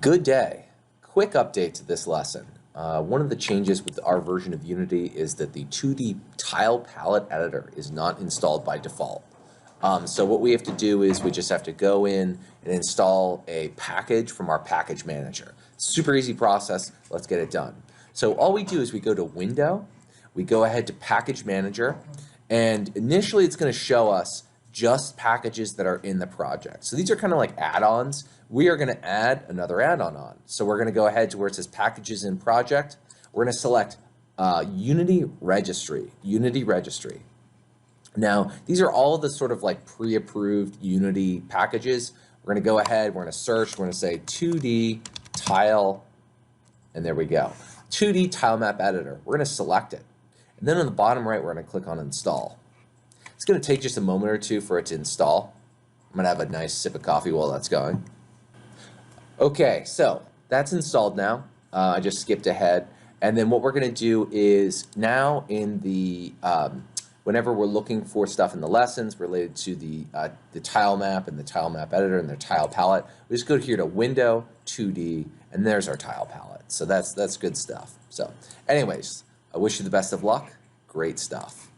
Good day. Quick update to this lesson. One of the changes with our version of Unity is that the 2D tile palette editor is not installed by default. So what we have to do is we just have to go in and install a package from our package manager. Super easy process. Let's get it done. So all we do is we go to Window, we go ahead to Package Manager, and initially it's going to show us just packages that are in the project. So these are kind of like add-ons. We are going to add another add-on on. So we're going to go ahead to where it says Packages in Project. We're going to select Unity Registry. Now, these are all the sort of like pre-approved Unity packages. We're going to go ahead, we're going to search, we're going to say 2D tile, and there we go. 2D tile map editor. We're going to select it. And then on the bottom right, we're going to click on install. It's going to take just a moment or two for it to install. I'm going to have a nice sip of coffee while that's going. Okay, so that's installed now. I just skipped ahead. And then what we're going to do is now in the whenever we're looking for stuff in the lessons related to the tile map and the tile map editor and the tile palette, we just go here to Window, 2D, and there's our tile palette. So that's good stuff. So anyways, I wish you the best of luck. Great stuff.